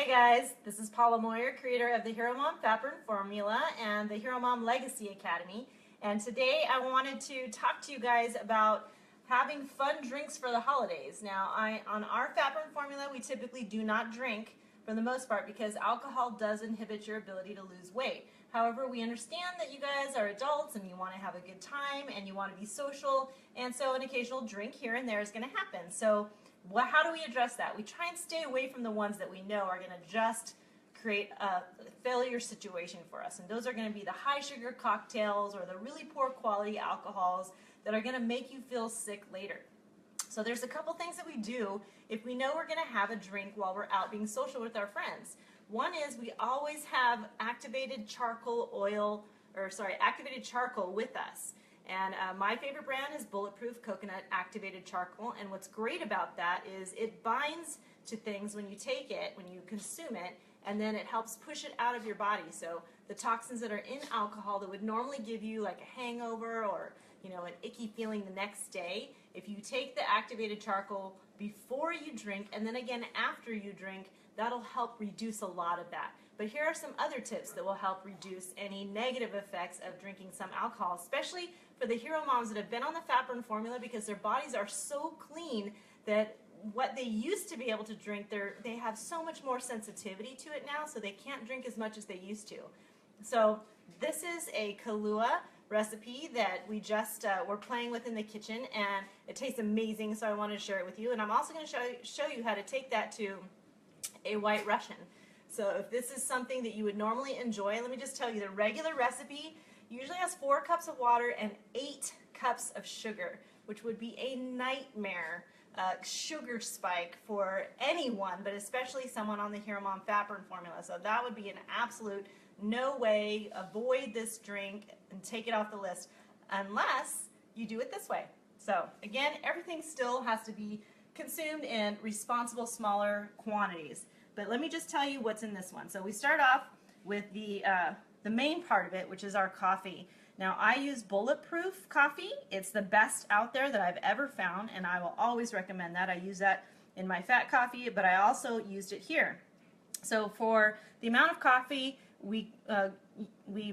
Hey guys, this is Paula Moyer, creator of the HEROMOM Fat Burn Formula and the HEROMOM Legacy Academy. And today I wanted to talk to you guys about having fun drinks for the holidays. Now, on our Fat Burn Formula, we typically do not drink for the most part because alcohol does inhibit your ability to lose weight. However, we understand that you guys are adults and you want to have a good time and you want to be social, and so an occasional drink here and there is going to happen. So how do we address that? We try and stay away from the ones that we know are going to just create a failure situation for us. And those are going to be the high sugar cocktails or the really poor quality alcohols that are going to make you feel sick later. So there's a couple things that we do if we know we're going to have a drink while we're out being social with our friends. One is we always have activated charcoal with us. And my favorite brand is Bulletproof Coconut Activated Charcoal, and what's great about that is it binds to things when you take it, when you consume it, and then it helps push it out of your body. So the toxins that are in alcohol that would normally give you like a hangover or an icky feeling the next day, if you take the activated charcoal before you drink and then again after you drink, that'll help reduce a lot of that. But here are some other tips that will help reduce any negative effects of drinking some alcohol, especially for the hero moms that have been on the Fat Burn Formula because their bodies are so clean that what they used to be able to drink, they have so much more sensitivity to it now, so they can't drink as much as they used to. So this is a Kahlua recipe that we just were playing with in the kitchen, and it tastes amazing, so I wanted to share it with you. And I'm also going to show you how to take that to a White Russian. So if this is something that you would normally enjoy, let me just tell you, the regular recipe usually has 4 cups of water and 8 cups of sugar, which would be a nightmare sugar spike for anyone, but especially someone on the HEROMOM Fat Burn Formula. So that would be an absolute no way. Avoid this drink and take it off the list unless you do it this way. So again, everything still has to be consumed in responsible, smaller quantities. But let me just tell you what's in this one. So we start off with the main part of it, which is our coffee. Now I use Bulletproof coffee. It's the best out there that I've ever found, and I will always recommend that. I use that in my fat coffee, but I also used it here. So for the amount of coffee we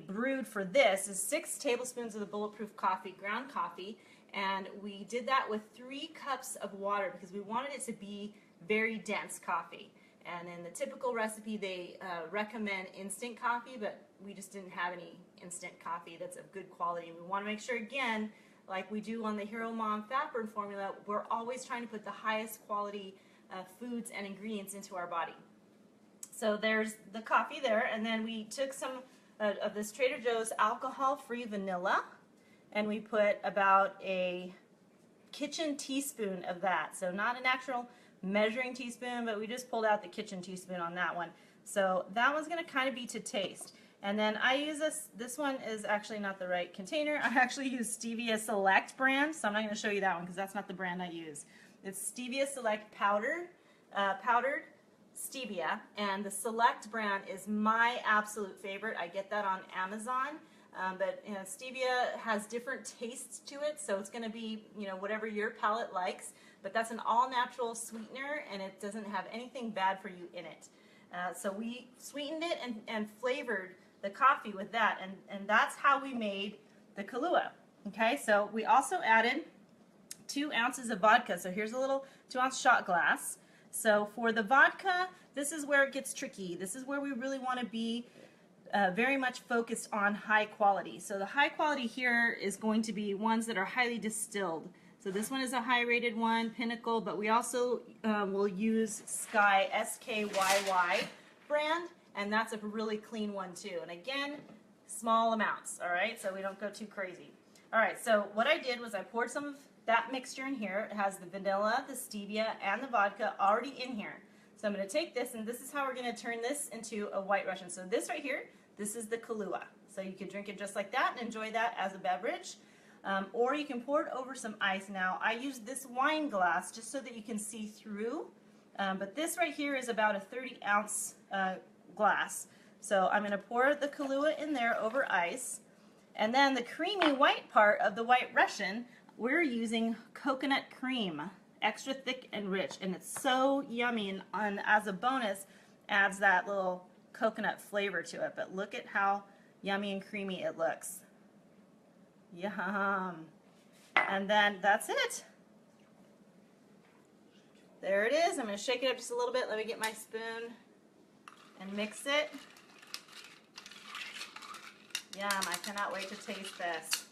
brewed for this is 6 tablespoons of the Bulletproof coffee, ground coffee, and we did that with 3 cups of water because we wanted it to be very dense coffee. And in the typical recipe, they recommend instant coffee, but we just didn't have any instant coffee that's of good quality. We want to make sure, again, like we do on the HEROMOM Fat Burn Formula, we're always trying to put the highest quality foods and ingredients into our body. So there's the coffee there, and then we took some of this Trader Joe's alcohol-free vanilla, and we put about a kitchen teaspoon of that. So not an actual measuring teaspoon, but we just pulled out the kitchen teaspoon on that one. So that one's going to kind of be to taste. And then I use this one is actually not the right container. I actually use Stevia Select brand, so I'm not going to show you that one because that's not the brand I use. It's Stevia Select powdered stevia, and the Select brand is my absolute favorite. I get that on Amazon. But stevia has different tastes to it, so it's going to be whatever your palate likes. But that's an all-natural sweetener, and it doesn't have anything bad for you in it. So we sweetened it and flavored the coffee with that, and that's how we made the Kahlua. Okay, so we also added 2 ounces of vodka. So here's a little 2-ounce shot glass. So for the vodka, this is where it gets tricky. This is where we really want to be very much focused on high quality. So the high quality here is going to be ones that are highly distilled. So this one is a high rated one, Pinnacle, but we also will use Sky, S-K-Y-Y brand, and that's a really clean one too. And again, small amounts, all right, so we don't go too crazy. All right, so what I did was I poured some of that mixture in here. It has the vanilla, the stevia, and the vodka already in here. So I'm going to take this, and this is how we're going to turn this into a White Russian. So this right here, this is the Kahlua. So you can drink it just like that and enjoy that as a beverage. Or you can pour it over some ice. Now, I use this wine glass just so that you can see through. But this right here is about a 30-ounce glass. So I'm going to pour the Kahlua in there over ice. And then the creamy white part of the White Russian, we're using coconut cream. Extra thick and rich, and it's so yummy. And as a bonus, adds that little coconut flavor to it. But look at how yummy and creamy it looks. Yum. And then that's it. There it is. I'm going to shake it up just a little bit. Let me get my spoon and mix it. Yum, I cannot wait to taste this.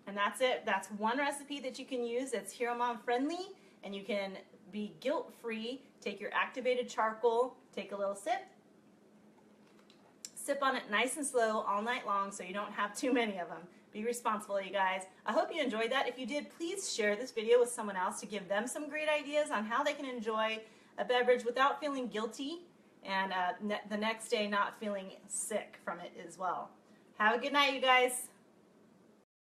And that's it. That's one recipe that you can use that's HEROMOM friendly, and you can be guilt-free. Take your activated charcoal, take a little sip. Sip on it nice and slow all night long so you don't have too many of them. Be responsible, you guys. I hope you enjoyed that. If you did, please share this video with someone else to give them some great ideas on how they can enjoy a beverage without feeling guilty, and the next day not feeling sick from it as well. Have a good night, you guys.